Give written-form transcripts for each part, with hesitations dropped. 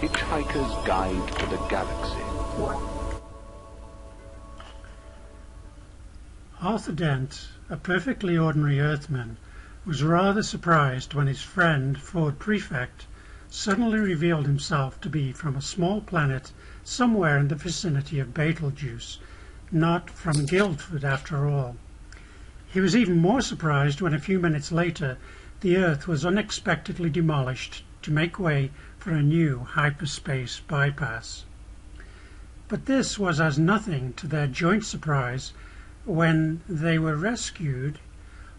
Hitchhiker's Guide to the Galaxy. Arthur Dent, a perfectly ordinary Earthman, was rather surprised when his friend, Ford Prefect, suddenly revealed himself to be from a small planet somewhere in the vicinity of Betelgeuse, not from Guildford after all. He was even more surprised when a few minutes later the Earth was unexpectedly demolished to make way for a new hyperspace bypass. But this was as nothing to their joint surprise when they were rescued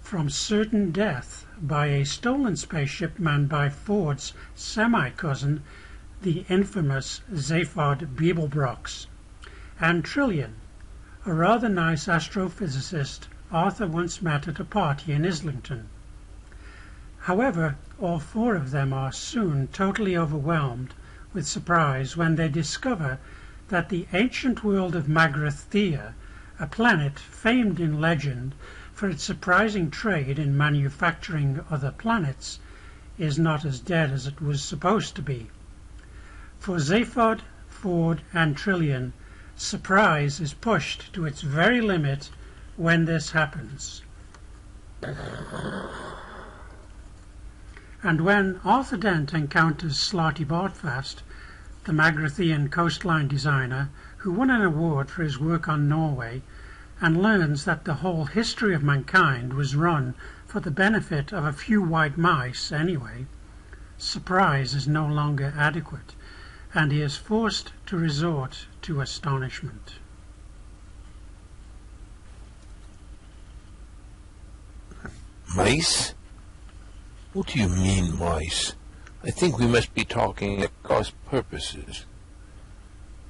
from certain death by a stolen spaceship manned by Ford's semi-cousin, the infamous Zaphod Beeblebrox, and Trillian, a rather nice astrophysicist Arthur once met at a party in Islington. However, all four of them are soon totally overwhelmed with surprise when they discover that the ancient world of Magrathea, a planet famed in legend for its surprising trade in manufacturing other planets, is not as dead as it was supposed to be. For Zaphod, Ford, and Trillian, surprise is pushed to its very limit when this happens. And when Arthur Dent encounters Slarty Bartfast, the Magrathean coastline designer who won an award for his work on Norway, and learns that the whole history of mankind was run for the benefit of a few white mice anyway, surprise is no longer adequate, and he is forced to resort to astonishment. Mice? What do you mean, mice? I think we must be talking at cross purposes.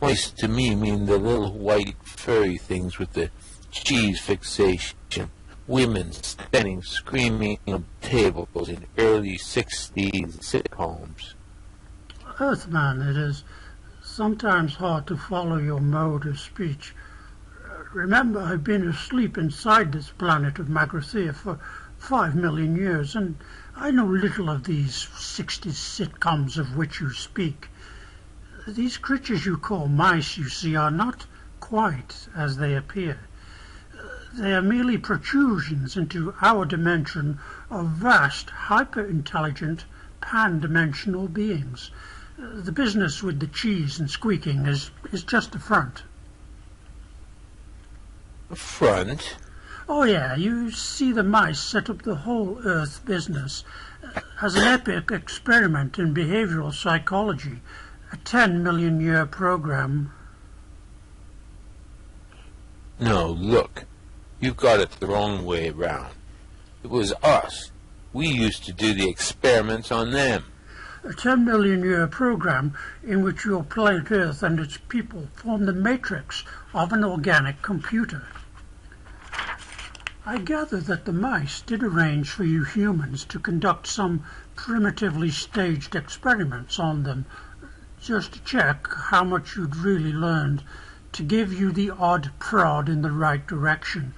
Mice to me mean the little white furry things with the cheese fixation, women standing screaming on tables in early 60s sitcoms. Earthman, it is sometimes hard to follow your mode of speech. Remember, I've been asleep inside this planet of Magrathea for 5 million years, and I know little of these 60s sitcoms of which you speak. These creatures you call mice, you see, are not quite as they appear. They are merely protrusions into our dimension of vast, hyper-intelligent, pan-dimensional beings. The business with the cheese and squeaking is just a front. A front? Oh yeah, you see, the mice set up the whole Earth business as an epic experiment in behavioral psychology, a 10-million-year program. No, look. You've got it the wrong way round. It was us. We used to do the experiments on them. A 10-million-year program in which your planet Earth and its people form the matrix of an organic computer. I gather that the mice did arrange for you humans to conduct some primitively staged experiments on them, just to check how much you'd really learned, to give you the odd prod in the right direction.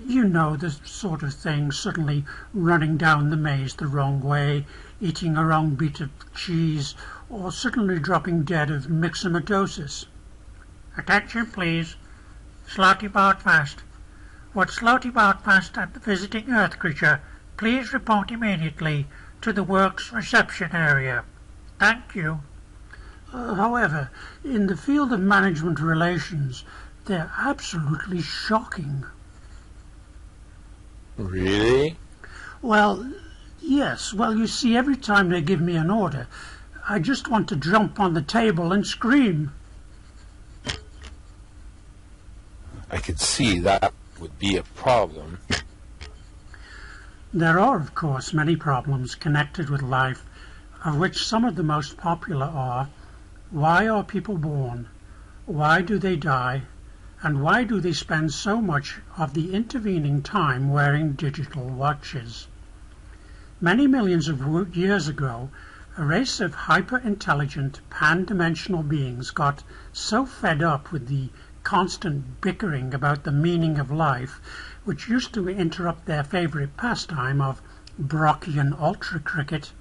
You know, the sort of thing, suddenly running down the maze the wrong way, eating a wrong bit of cheese, or suddenly dropping dead of myxomatosis. Attention, please. Slarty Bartfast. Would Slarty Bartfast and the visiting Earth creature please report immediately to the works reception area? Thank you. However, in the field of management relations, they're absolutely shocking. Really? Well, yes. Well, you see, every time they give me an order, I just want to jump on the table and scream. I could see that would be a problem. There are, of course, many problems connected with life, of which some of the most popular are: why are people born? Why do they die? And why do they spend so much of the intervening time wearing digital watches? Many millions of years ago, a race of hyper-intelligent, pan-dimensional beings got so fed up with the constant bickering about the meaning of life, which used to interrupt their favorite pastime of Brockian ultra cricket,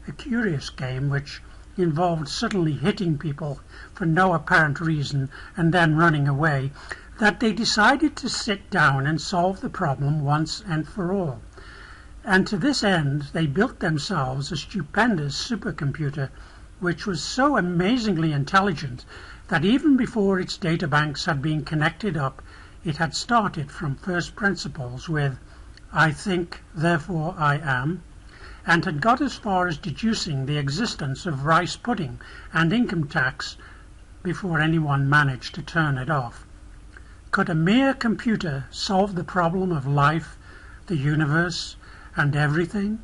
a curious game which involved suddenly hitting people for no apparent reason and then running away, that they decided to sit down and solve the problem once and for all. And to this end they built themselves a stupendous supercomputer which was so amazingly intelligent that even before its databanks had been connected up, it had started from first principles with "I think, therefore I am," and had got as far as deducing the existence of rice pudding and income tax before anyone managed to turn it off. Could a mere computer solve the problem of life, the universe, and everything?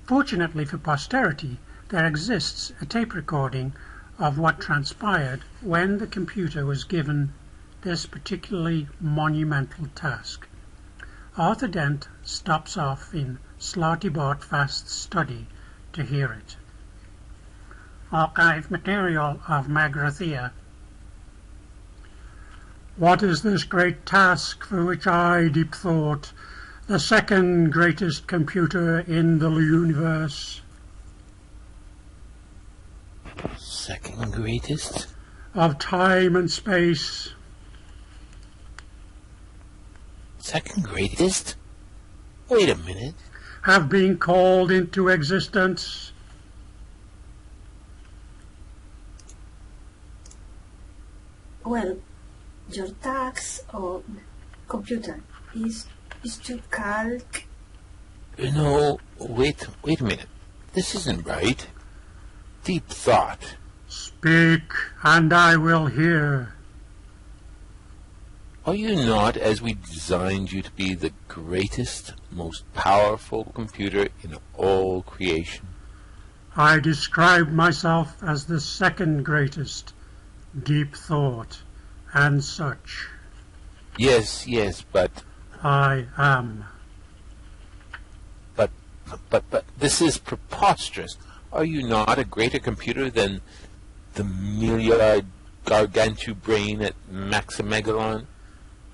Fortunately for posterity, there exists a tape recording of what transpired when the computer was given this particularly monumental task. Arthur Dent stops off in Slartibart's vast study to hear it. Archive material of Magrathea. What is this great task for which I, Deep Thought, the second greatest computer in the universe? Second greatest? Of time and space. Second greatest? Wait a minute. Have been called into existence. Well, your task or computer is to calc. No, wait a minute. This isn't right. Deep thought. Speak, and I will hear. Are you not, as we designed you to be, the greatest, most powerful computer in all creation? I described myself as the second greatest, Deep Thought, and such. Yes, but I am. But this is preposterous. Are you not a greater computer than the milliard gargantua brain at Maximegalon,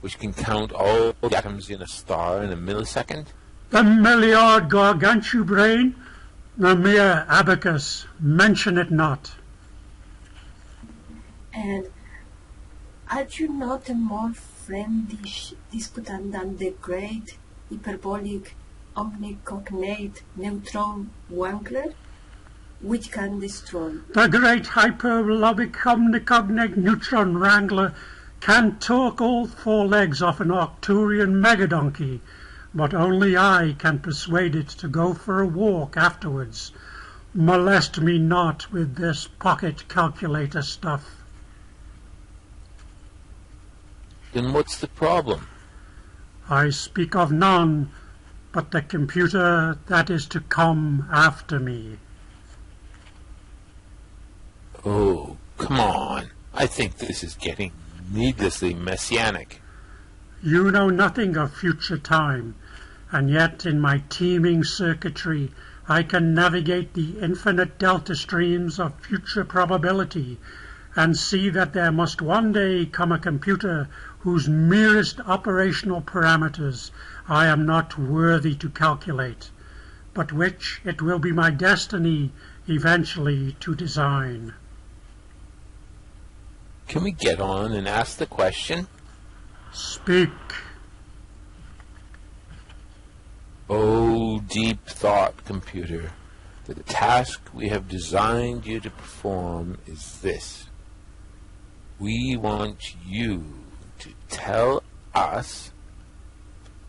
which can count all the atoms in a star in a millisecond? The milliard gargantua brain? A mere abacus. Mention it not. And are you not a more friendly disputant than the great hyperbolic omnicognate neutron wrangler, which can destroy? The great hyperbolic omnicognate neutron wrangler can talk all four legs off an Arcturian megadonkey, but only I can persuade it to go for a walk afterwards. Molest me not with this pocket calculator stuff. Then what's the problem? I speak of none but the computer that is to come after me. Oh, come on. I think this is getting needlessly messianic. You know nothing of future time, and yet in my teeming circuitry I can navigate the infinite delta streams of future probability and see that there must one day come a computer whose merest operational parameters I am not worthy to calculate, but which it will be my destiny eventually to design. Can we get on and ask the question? Speak. Oh, deep thought computer, the task we have designed you to perform is this. We want you to tell us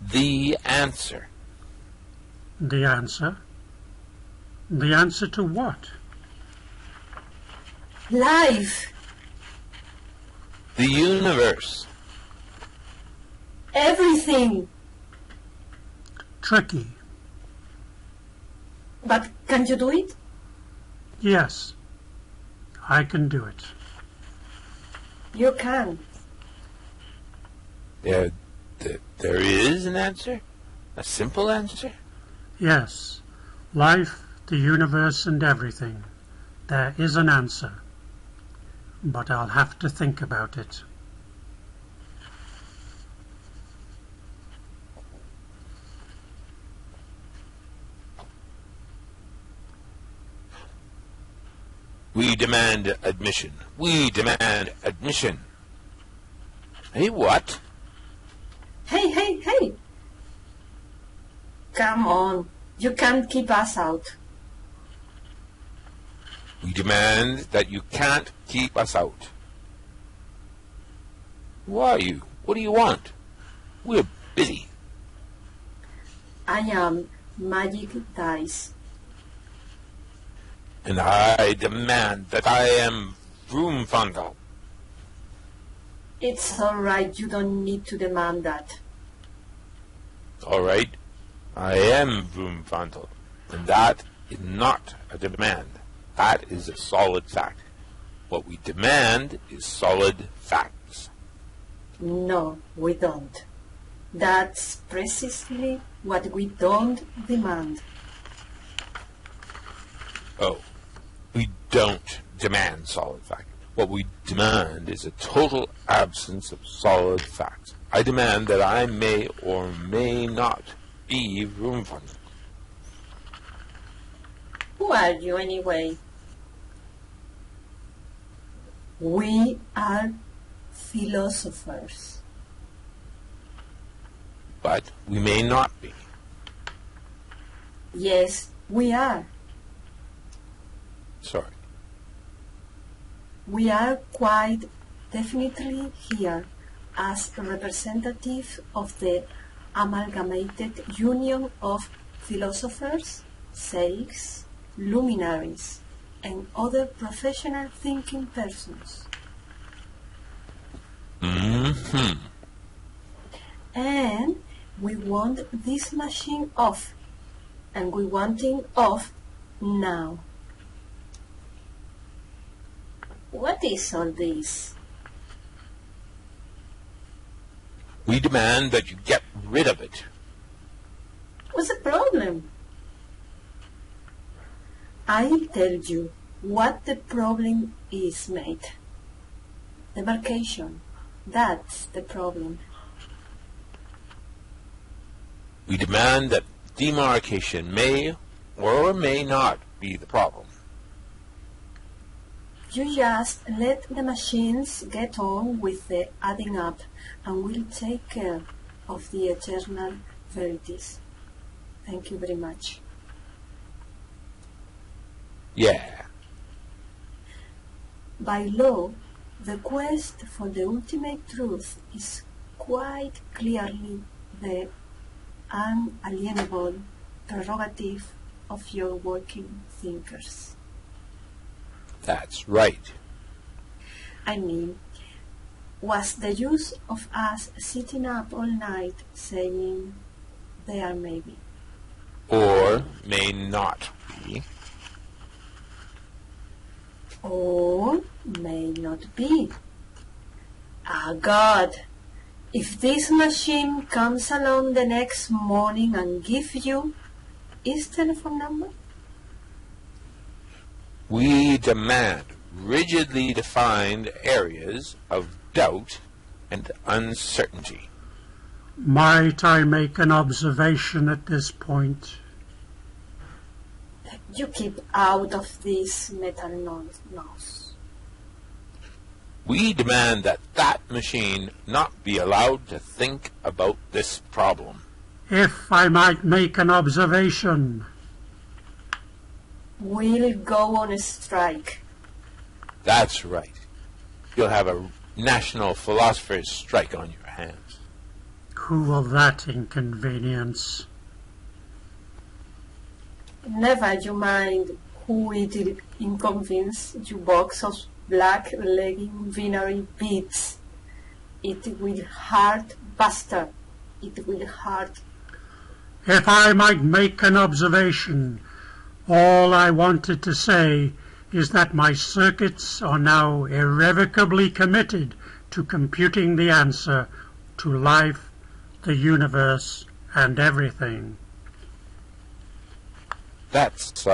the answer. The answer? The answer to what? Life. The universe. Everything. Tricky. But can you do it? Yes, I can do it. You can. There is an answer? A simple answer? Yes, life, the universe, and everything. There is an answer, but I'll have to think about it. We demand admission. We demand admission. Hey, what? Hey! Come on, you can't keep us out. We demand that you can't keep us out. Who are you? What do you want? We're busy. I am Magic Dice. And I demand that I am Vroomfundle. It's all right, you don't need to demand that. All right, I am Vroomfundle, and that is not a demand. That is a solid fact. What we demand is solid facts. No, we don't. That's precisely what we don't demand. Oh, we don't demand solid facts. What we demand is a total absence of solid facts. I demand that I may or may not be Vroomfundle. Who are you anyway? We are philosophers. But we may not be. Yes, we are. Sorry. We are quite definitely here as a representative of the amalgamated union of philosophers, seiks, luminaries, and other professional thinking persons. Mm-hmm. And we want this machine off, and we want it off now. What is all this? We demand that you get rid of it. What's the problem? I'll tell you what the problem is, mate. Demarcation. That's the problem. We demand that demarcation may or may not be the problem. You just let the machines get on with the adding up, and we'll take care of the eternal verities. Thank you very much. Yeah. By law, the quest for the ultimate truth is quite clearly the unalienable prerogative of your working thinkers. That's right. I mean, was the use of us sitting up all night saying there may be? Or may not be. Or may not be. Ah, God! If this machine comes along the next morning and gives you his telephone number? We demand rigidly defined areas of doubt and uncertainty. Might I make an observation at this point? You keep out of this metal nose. We demand that that machine not be allowed to think about this problem. If I might make an observation. We'll go on a strike. That's right. You'll have a national philosophers' strike on your hands. Who will that inconvenience? Never you mind who it'll inconvenience, you box of black-legging binary beads. It will hurt, bastard. It will hurt. If I might make an observation, all I wanted to say is that my circuits are now irrevocably committed to computing the answer to life, the universe, and everything. That's,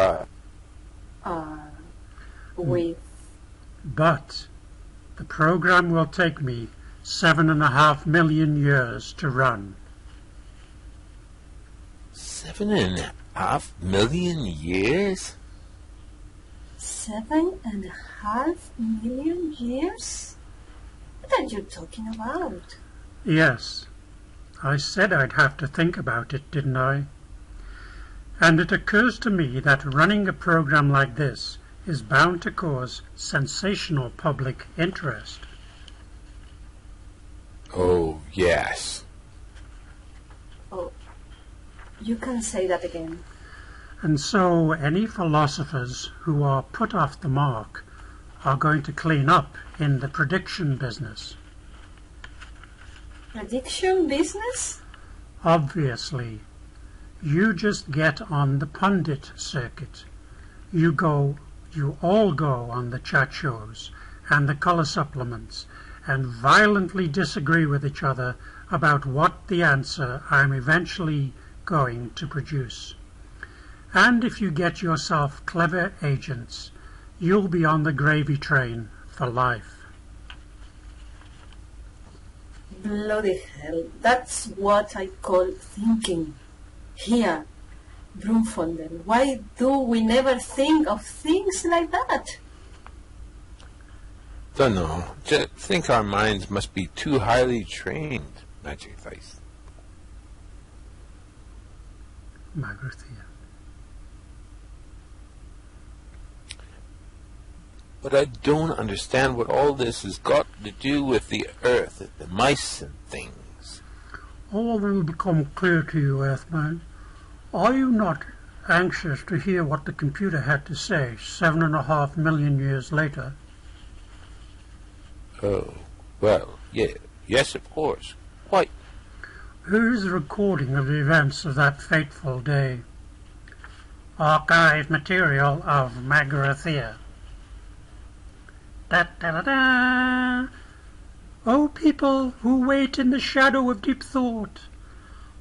With But the program will take me 7.5 million years to run. 7.5 million years? 7.5 million years? What are you talking about? Yes, I said I'd have to think about it, didn't I? And it occurs to me that running a program like this is bound to cause sensational public interest. Oh, yes. Oh, you can say that again. And so any philosophers who are put off the mark are going to clean up in the prediction business. Prediction business? Obviously. You just get on the pundit circuit. You all go on the chat shows and the color supplements and violently disagree with each other about what the answer I'm eventually going to produce. And if you get yourself clever agents, you'll be on the gravy train for life. Bloody hell, that's what I call thinking. Here, Brumfolder, why do we never think of things like that? Don't know. Just think our minds must be too highly trained, Magic Face. Magrathea. But I don't understand what all this has got to do with the Earth and the mice and things. All will become clear to you, Earthman. Are you not anxious to hear what the computer had to say 7.5 million years later? Oh, well, yeah, yes, of course. Quite. Here is a recording of the events of that fateful day. Archived material of Magrathea. Da-da-da-da! O people who wait in the shadow of deep thought,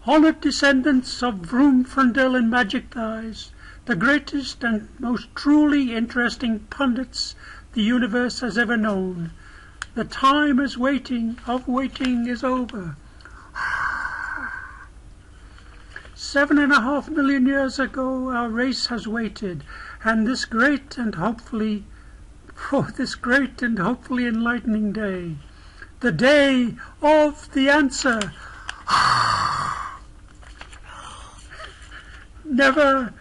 honoured descendants of Vroom, Frundell and Magic Thighs, the greatest and most truly interesting pundits the universe has ever known, the time of waiting is over. 7.5 million years ago our race has waited, and this great and hopefully enlightening day, the day of the answer. Never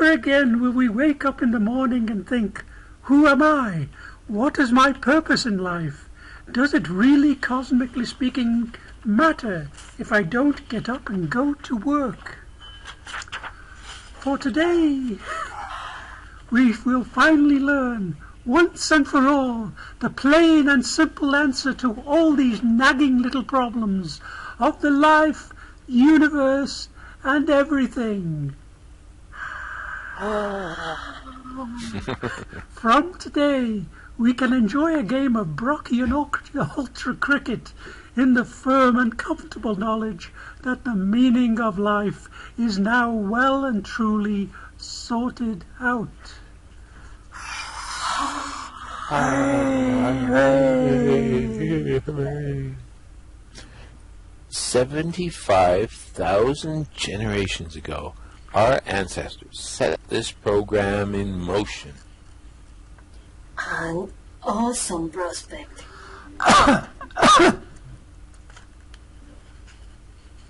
again will we wake up in the morning and think, who am I? What is my purpose in life? Does it really, cosmically speaking, matter if I don't get up and go to work? For today, we will finally learn, once and for all, the plain and simple answer to all these nagging little problems of the life, universe, and everything. From today, we can enjoy a game of Brocchian Ultra Cricket in the firm and comfortable knowledge that the meaning of life is now well and truly sorted out. 75,000 generations ago, our ancestors set this program in motion. An awesome prospect.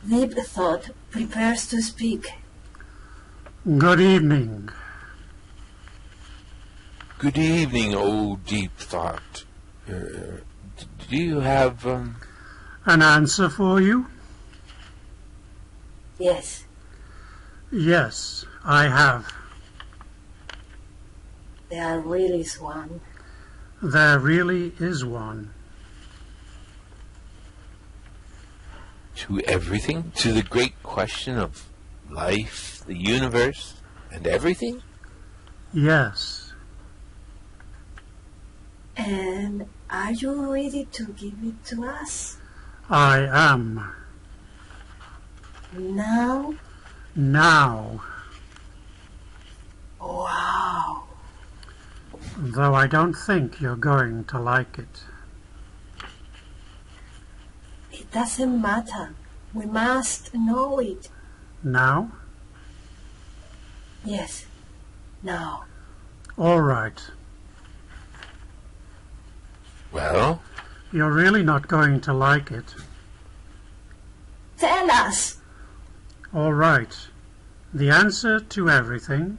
Deep Thought prepares to speak. Good evening. Good evening, O Deep Thought. Do you have, An answer for you? Yes. Yes, I have. There really is one. There really is one. to everything? To the great question of life, the universe, and everything? Yes. And are you ready to give it to us? I am. Now? Now. Wow. Though I don't think you're going to like it. It doesn't matter. We must know it. Now? Yes. Now. All right. Well? You're really not going to like it. Tell us. All right. The answer to everything,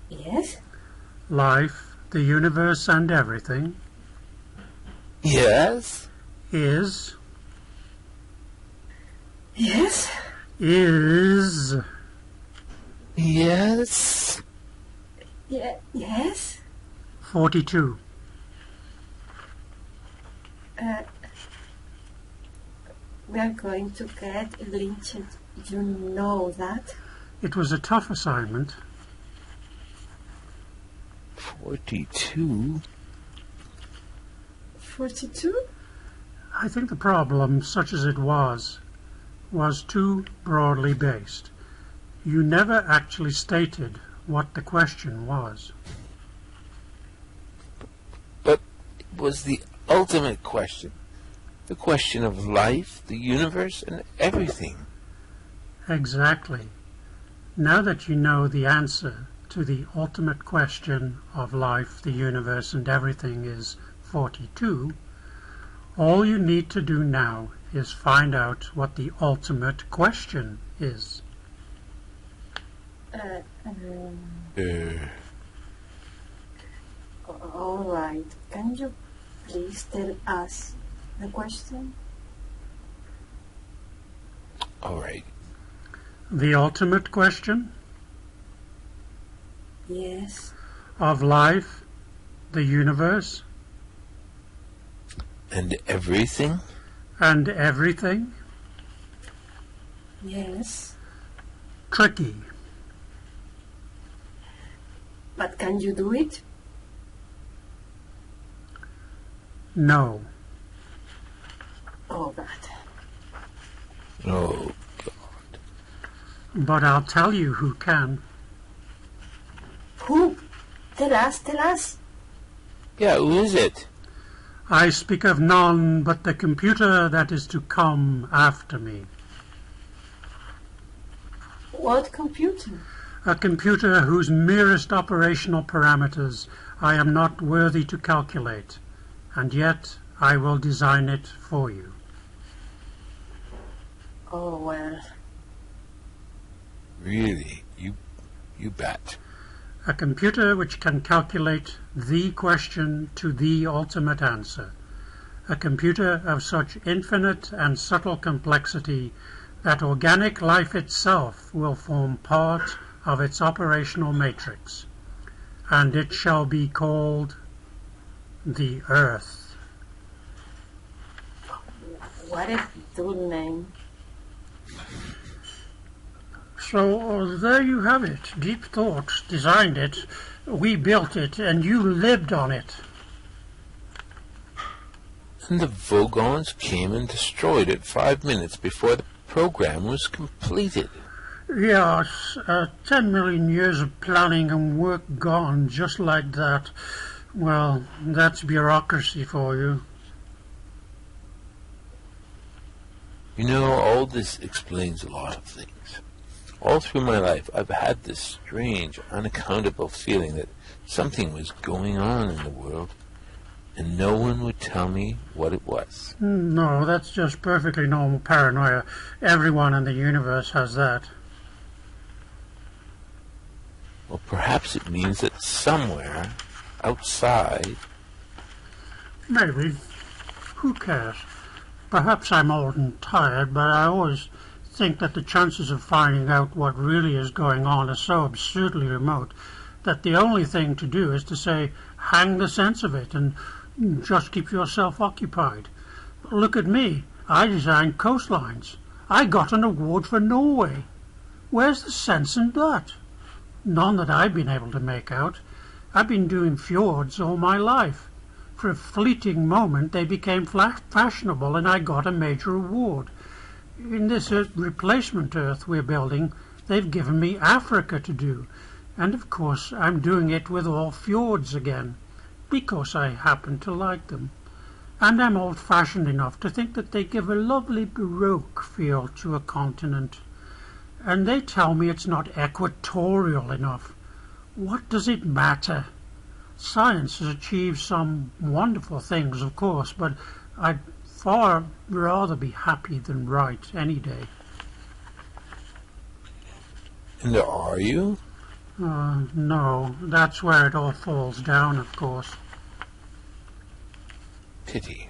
Yes? life, the universe and everything, Yes? is Yes? Yes? Yes? 42. We are going to get lynched. You know that? It was a tough assignment. 42? 42? I think the problem, such as it was too broadly based. You never actually stated what the question was. But it was the ultimate question. The question of life, the universe, and everything. Exactly. Now that you know the answer to the ultimate question of life, the universe, and everything is 42, all you need to do now is find out what the ultimate question is. All right. Can you please tell us the question? All right. The ultimate question Yes. of life, the universe, And everything? and everything, Yes. tricky. But can you do it? No. Oh, God. Oh, But I'll tell you who can. Who? Tell us, tell us. yeah, who is it? I speak of none but the computer that is to come after me. What computer? A computer whose merest operational parameters I am not worthy to calculate, and yet I will design it for you. Oh, well. Really? You bet. A computer which can calculate the question to the ultimate answer. A computer of such infinite and subtle complexity that organic life itself will form part of its operational matrix. And it shall be called the Earth. What a good name. So there you have it. Deep Thought designed it, we built it, and you lived on it. And the Vogons came and destroyed it 5 minutes before the program was completed. Yes, 10 million years of planning and work gone just like that. Well, that's bureaucracy for you. You know, all this explains a lot of things. All through my life, I've had this strange, unaccountable feeling that something was going on in the world, and no one would tell me what it was. No, that's just perfectly normal paranoia. Everyone in the universe has that. Well, perhaps it means that somewhere outside... Maybe. Who cares? Perhaps I'm old and tired, but I always think that the chances of finding out what really is going on are so absurdly remote that the only thing to do is to say, hang the sense of it and just keep yourself occupied. Look at me. I designed coastlines. I got an award for Norway. Where's the sense in that? None that I've been able to make out. I've been doing fjords all my life. For a fleeting moment they became fashionable and I got a major award. In this replacement Earth we're building, they've given me Africa to do. And of course I'm doing it with all fjords again, because I happen to like them. And I'm old-fashioned enough to think that they give a lovely Baroque feel to a continent. And they tell me it's not equatorial enough. What does it matter? Science has achieved some wonderful things, of course, but I'd far rather be happy than right any day. And are you? No, that's where it all falls down, of course. Pity.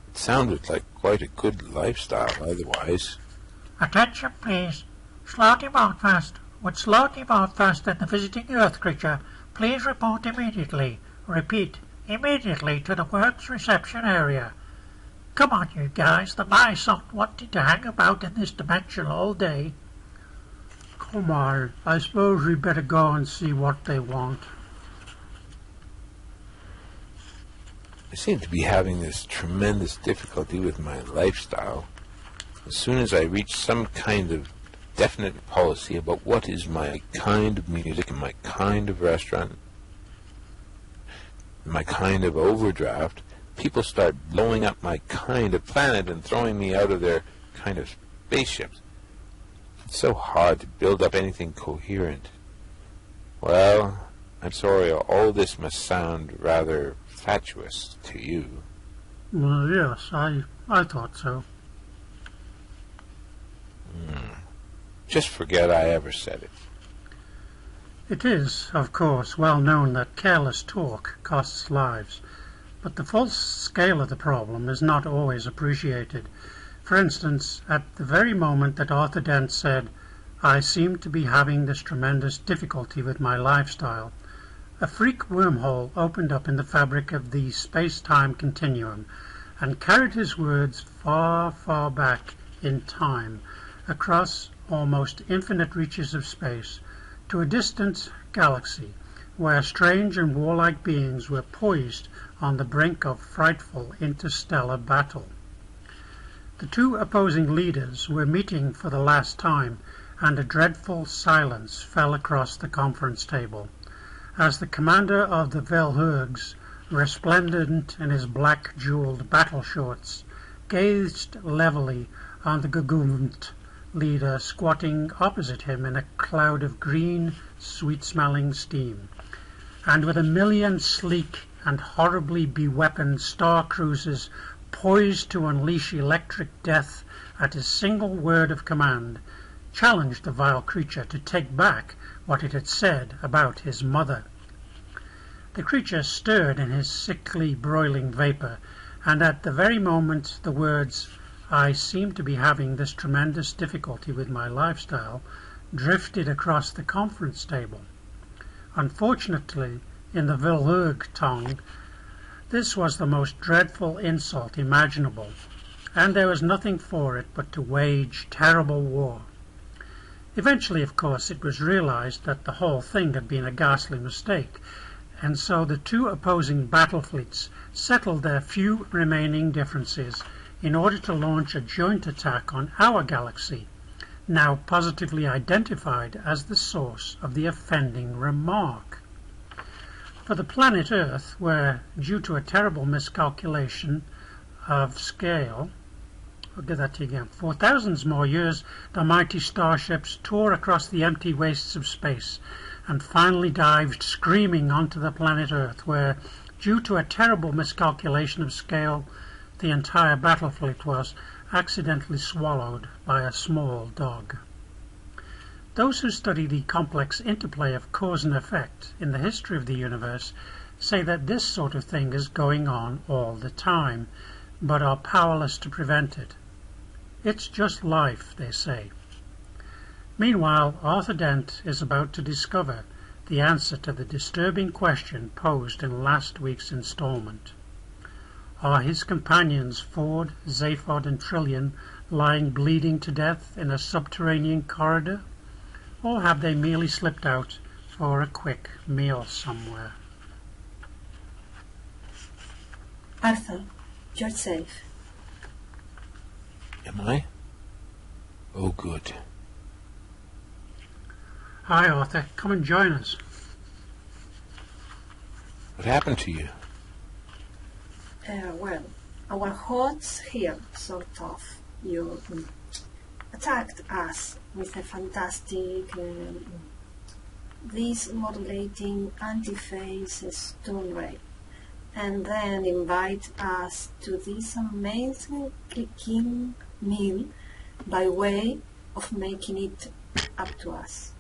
It sounded like quite a good lifestyle otherwise. Attention, please. Slaughter Broadfast. Would Slaughter Broadfast and the visiting Earth creature please report immediately, repeat, immediately to the works reception area. Come on, you guys, the mice aren't wanting to hang about in this dimension all day. Come on, I suppose we better go and see what they want. I seem to be having this tremendous difficulty with my lifestyle. As soon as I reach some kind of definite policy about what is my kind of music and my kind of restaurant, my kind of overdraft, people start blowing up my kind of planet and throwing me out of their kind of spaceships. It's so hard to build up anything coherent. Well, I'm sorry, all this must sound rather fatuous to you. Well, yes, I thought so. Just forget I ever said it. It is, of course, well known that careless talk costs lives, but the full scale of the problem is not always appreciated. For instance, at the very moment that Arthur Dent said, "I seem to be having this tremendous difficulty with my lifestyle," a freak wormhole opened up in the fabric of the space-time continuum and carried his words far, far back in time, across almost infinite reaches of space, to a distant galaxy where strange and warlike beings were poised on the brink of frightful interstellar battle. The two opposing leaders were meeting for the last time, and a dreadful silence fell across the conference table as the commander of the Velhurgs, resplendent in his black jeweled battle shorts, gazed levelly on the Gugumt leader squatting opposite him in a cloud of green, sweet-smelling steam, and with a million sleek and horribly beweaponed star cruisers poised to unleash electric death at his single word of command, challenged the vile creature to take back what it had said about his mother. The creature stirred in his sickly, broiling vapor, and at the very moment the words, "I seem to be having this tremendous difficulty with my lifestyle," drifted across the conference table. Unfortunately, in the Velhurg tongue, this was the most dreadful insult imaginable, and there was nothing for it but to wage terrible war. Eventually, of course, it was realized that the whole thing had been a ghastly mistake, and so the two opposing battle fleets settled their few remaining differences in order to launch a joint attack on our galaxy, now positively identified as the source of the offending remark. For the planet Earth, where, due to a terrible miscalculation of scale, I'll get that to you again, for thousands more years the mighty starships tore across the empty wastes of space and finally dived screaming onto the planet Earth, where, due to a terrible miscalculation of scale, the entire battle fleet was accidentally swallowed by a small dog. Those who study the complex interplay of cause and effect in the history of the universe say that this sort of thing is going on all the time, but are powerless to prevent it. It's just life, they say. Meanwhile, Arthur Dent is about to discover the answer to the disturbing question posed in last week's installment. Are his companions Ford, Zaphod, and Trillian lying bleeding to death in a subterranean corridor, or have they merely slipped out for a quick meal somewhere? Arthur, you're safe. Am I? Oh, good. Hi, Arthur. Come and join us. What happened to you? Well, our hosts here, sort of, you attacked us with a fantastic this modulating anti-phase stun ray, and then invite us to this amazing clicking meal by way of making it up to us.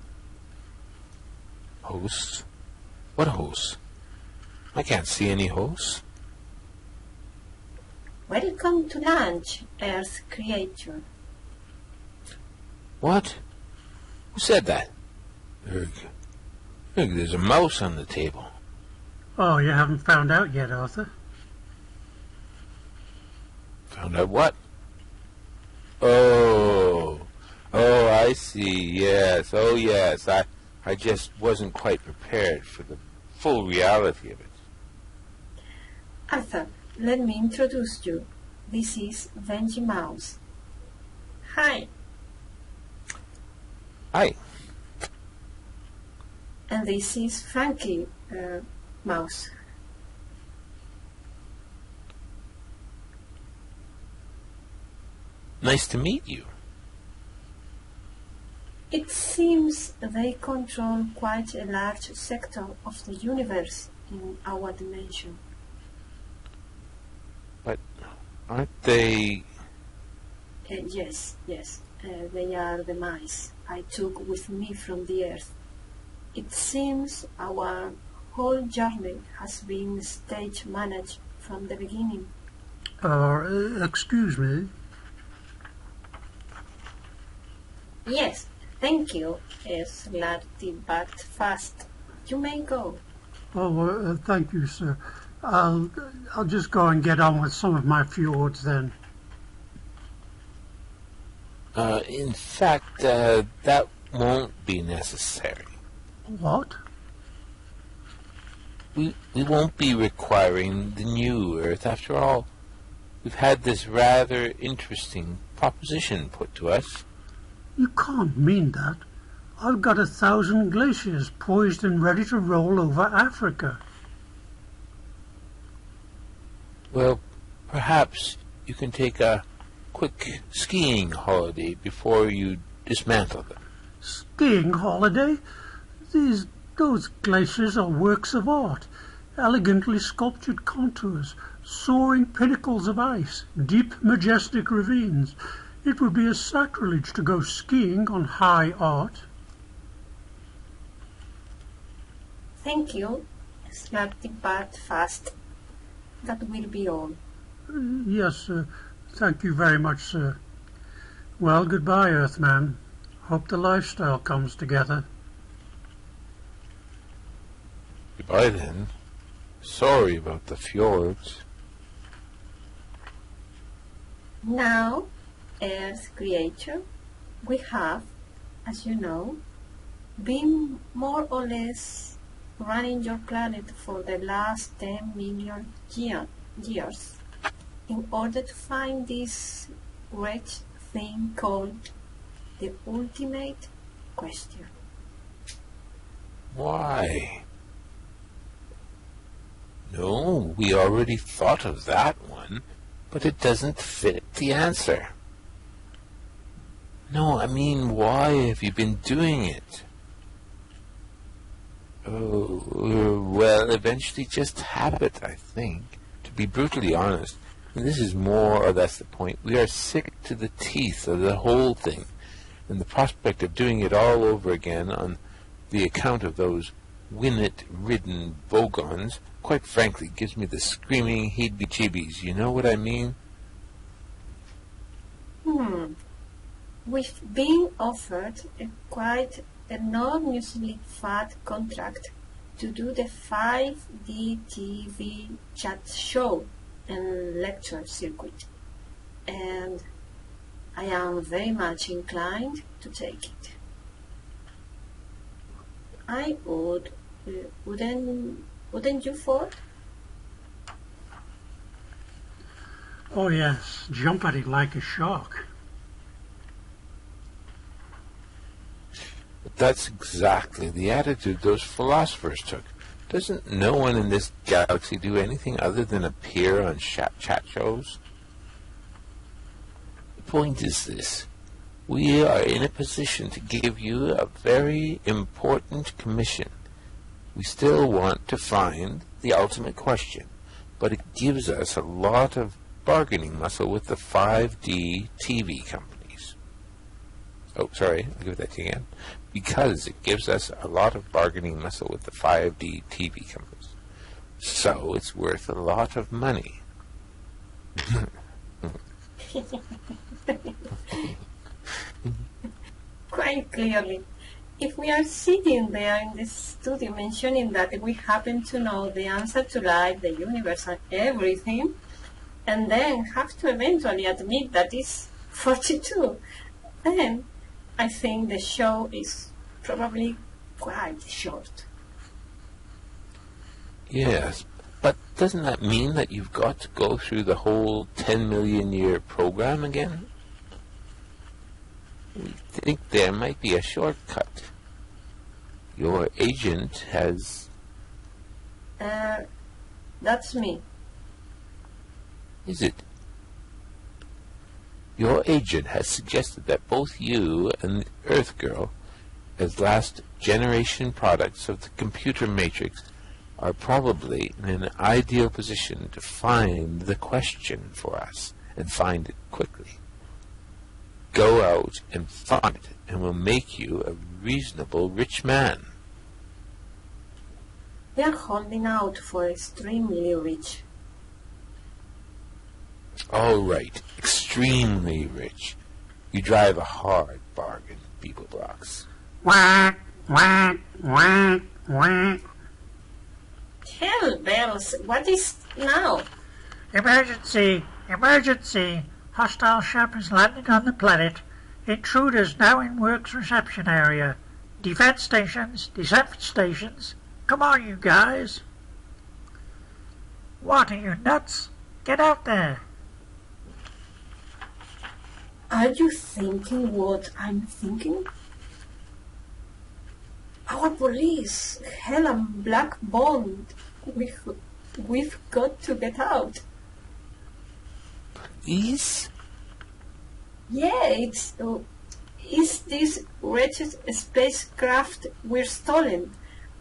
Hosts? What hosts? I can't see any hosts. Welcome to lunch, Earth creature. What? Who said that? Look, there's a mouse on the table. Oh, you haven't found out yet, Arthur? Found out what? Oh, I see. Yes. Oh, yes. I just wasn't quite prepared for the full reality of it. Arthur, let me introduce you. This is Benji Mouse. Hi. Hi. And this is Frankie Mouse. Nice to meet you. It seems they control quite a large sector of the universe in our dimension. But aren't they... Yes. They are the mice I took with me from the Earth. It seems our whole journey has been stage managed from the beginning. Excuse me? Yes, thank you, Slarty but fast. You may go. Oh, thank you, sir. I'll just go and get on with some of my fjords then. In fact, that won't be necessary. What? We won't be requiring the new Earth. After all, we've had this rather interesting proposition put to us. You can't mean that. I've got 1,000 glaciers poised and ready to roll over Africa. Well, perhaps you can take a quick skiing holiday before you dismantle them. Skiing holiday? Those glaciers are works of art, elegantly sculptured contours, soaring pinnacles of ice, deep, majestic ravines. It would be a sacrilege to go skiing on high art. Thank you, Slarty but fast. That will be all. Yes, sir. Thank you very much, sir. Well, goodbye, Earthman. Hope the lifestyle comes together. Goodbye, then. Sorry about the fjords. Now, Earth creature, we have, as you know, been more or less running your planet for the last 10 million years in order to find this great thing called the ultimate question. Why? No, we already thought of that one, but it doesn't fit the answer. No, I mean, why have you been doing it? Oh, well, eventually just habit, I think. To be brutally honest, and this is more or less the point, we are sick to the teeth of the whole thing, and the prospect of doing it all over again on the account of those winnet-ridden bogons, quite frankly, gives me the screaming heebie-jeebies. You know what I mean? We've been offered a quite enormously fat contract to do the 5D TV chat show and lecture circuit, and I am very much inclined to take it. I would. Wouldn't you, Ford? Oh, yes. Jump at it like a shark. But that's exactly the attitude those philosophers took. Doesn't no one in this galaxy do anything other than appear on chat shows? The point is this. We are in a position to give you a very important commission. We still want to find the ultimate question, but it gives us a lot of bargaining muscle with the 5D TV companies. Oh, sorry, I'll give that to you again. Because it gives us a lot of bargaining muscle with the 5D TV companies. So it's worth a lot of money. Quite clearly. If we are sitting there in this studio mentioning that we happen to know the answer to life, the universe, and everything, and then have to eventually admit that it's 42, then I think the show is probably quite short. Yes, but doesn't that mean that you've got to go through the whole 10 million year program again? We think there might be a shortcut. Your agent has... That's me. Is it? Your agent has suggested that both you and the Earth Girl, as last generation products of the computer matrix, are probably in an ideal position to find the question for us, and find it quickly. Go out and find it, and we'll make you a reasonable rich man. We are holding out for extremely rich. All right, extremely rich. You drive a hard bargain, Beeblebrox. Whack, whack, whack, whack. Hell bells, what is now? Emergency, emergency. Hostile ship has landed on the planet. Intruders now in works reception area. Defense stations, defense stations. Come on, you guys. What, are you nuts? Get out there. Are you thinking what I'm thinking? Our police, hell and Black Bond. We've got to get out. Please? Yeah, it's this wretched spacecraft we're stolen.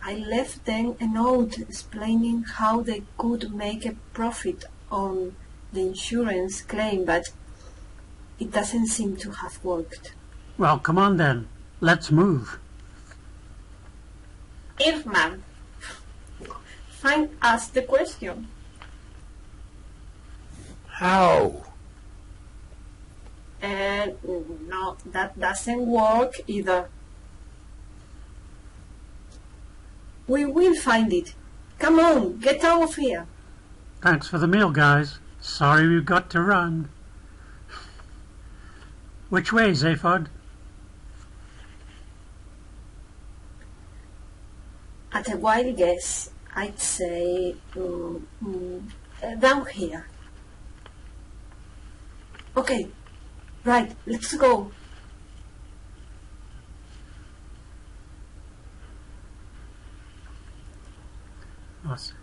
I left them a note explaining how they could make a profit on the insurance claim, but it doesn't seem to have worked. Well, come on then. Let's move. Irman, find us the question. How? No, that doesn't work either. We will find it. Come on, get out of here. Thanks for the meal, guys. Sorry we've got to run. Which way, Zaphod? At a wild guess, I'd say down here. Okay, right, let's go. Us.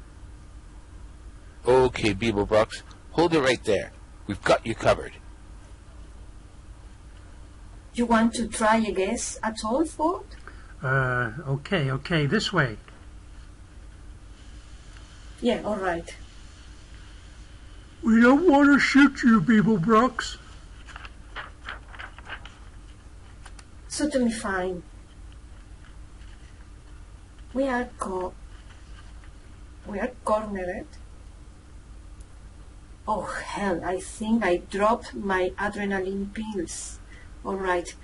Okay, Beeblebrox, hold it right there. We've got you covered. You want to try a guess at all, Ford? Okay, this way. Yeah, all right. We don't want to shoot you, Beeblebrox. Suit me fine. We are cornered. Oh hell, I think I dropped my adrenaline pills. All right.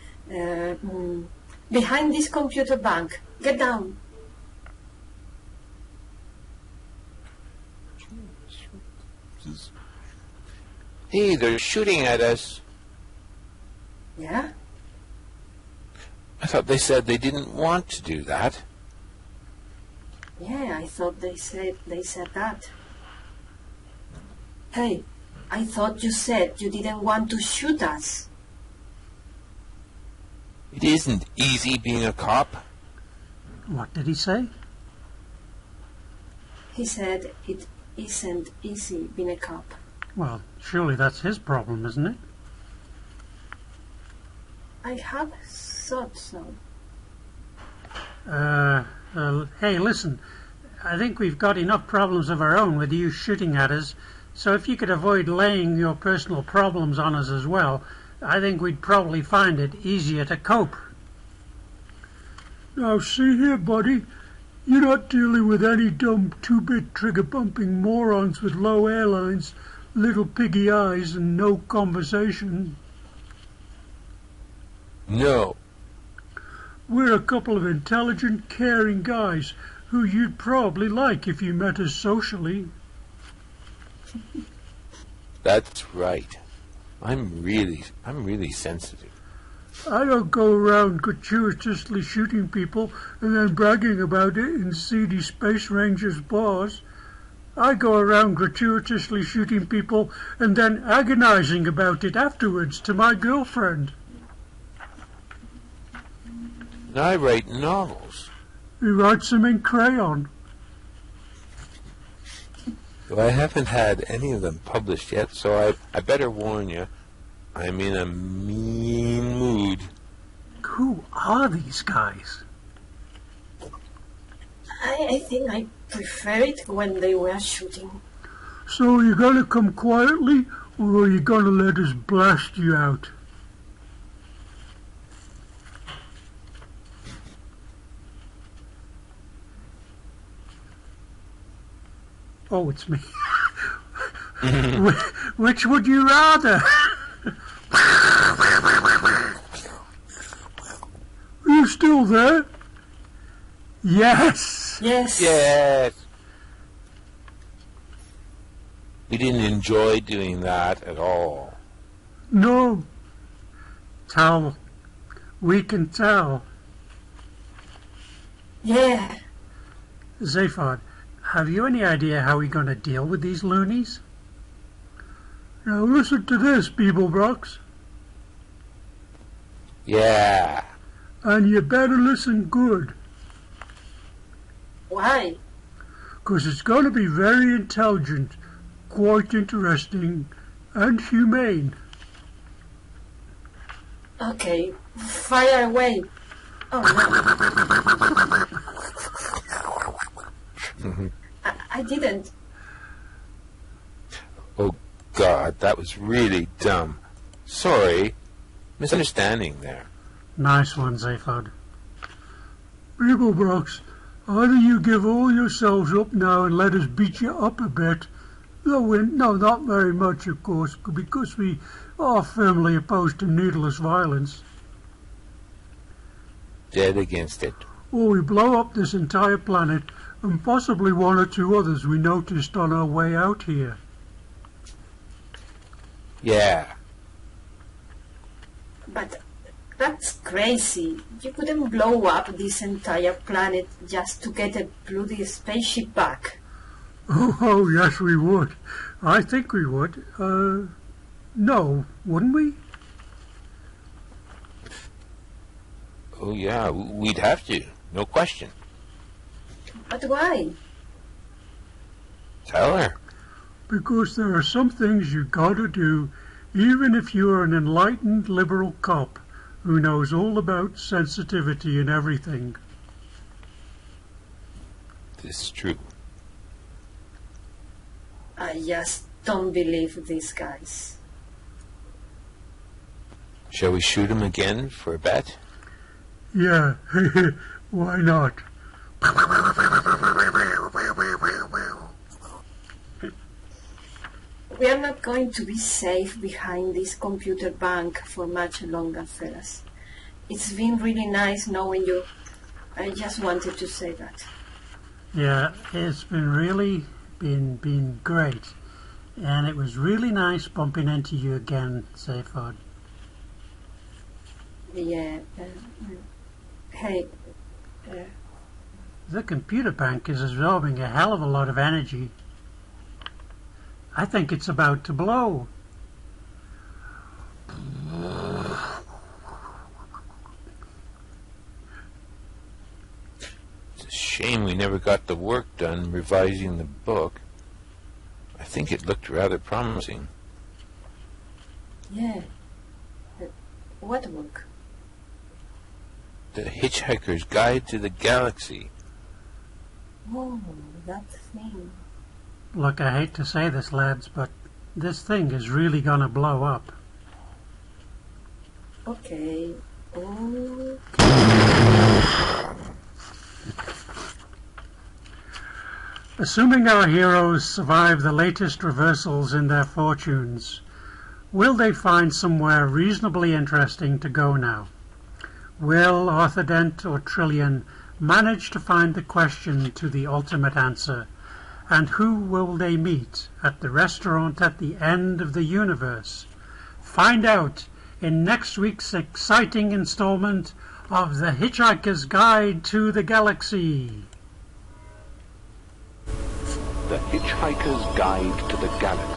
Behind this computer bank. Get down. Hey, they're shooting at us. Yeah? I thought they said they didn't want to do that. Yeah, I thought they said that. Hey, I thought you said you didn't want to shoot us. It isn't easy being a cop. What did he say? He said it isn't easy being a cop. Well, surely that's his problem, isn't it? I have thought so. Hey, listen, I think we've got enough problems of our own with you shooting at us, so if you could avoid laying your personal problems on us as well, I think we'd probably find it easier to cope. Now see here, buddy, you're not dealing with any dumb two-bit trigger-bumping morons with low airlines, little piggy eyes, and no conversation. No. We're a couple of intelligent, caring guys who you'd probably like if you met us socially. That's right. I'm really sensitive. I don't go around gratuitously shooting people and then bragging about it in seedy Space Rangers bars. I go around gratuitously shooting people and then agonizing about it afterwards to my girlfriend. And I write novels. He writes them in crayon. Though I haven't had any of them published yet, so I better warn you, I'm in a mean mood. Who are these guys? I think I prefer it when they were shooting. So are you going to come quietly, or are you going to let us blast you out? Oh, it's me. Which would you rather? Are you still there? Yes. Yes. Yes. We didn't enjoy doing that at all. No. Tell. We can tell. Yeah. Zaphod, have you any idea how we're going to deal with these loonies? Now listen to this, Beeblebrox. Yeah. And you better listen good, Why? 'cause it's going to be very intelligent, quite interesting, and humane. Okay, fire away. Oh no. I didn't. Oh, God, that was really dumb. Sorry. Misunderstanding there. Nice one, Zaphod. Beeblebrox, either you give all yourselves up now and let us beat you up a bit, though no, not very much, of course, because we are firmly opposed to needless violence, Dead against it. or we blow up this entire planet and possibly one or two others we noticed on our way out here. Yeah. But that's crazy. You couldn't blow up this entire planet just to get a bloody spaceship back. Oh, yes, we would. I think we would. No, wouldn't we? Oh, yeah, we'd have to. No question. But why? Tell her. Because there are some things you gotta do, even if you're an enlightened liberal cop who knows all about sensitivity and everything. This is true. I just don't believe these guys. Shall we shoot him again for a bet? Yeah, why not? We are not going to be safe behind this computer bank for much longer, fellas. It's been really nice knowing you. I just wanted to say that. Yeah, it's been great. And it was really nice bumping into you again, Zaphod. Yeah. Hey. The computer bank is absorbing a hell of a lot of energy. I think it's about to blow. It's a shame we never got the work done revising the book. I think it looked rather promising. Yeah. What work? The Hitchhiker's Guide to the Galaxy. Oh, that thing. Look, I hate to say this, lads, but this thing is really gonna blow up. Okay. Oh. Assuming our heroes survive the latest reversals in their fortunes, will they find somewhere reasonably interesting to go now? Will Arthur Dent or Trillian manage to find the question to the ultimate answer? And who will they meet at the restaurant at the end of the universe? Find out in next week's exciting installment of The Hitchhiker's Guide to the Galaxy. The Hitchhiker's Guide to the Galaxy.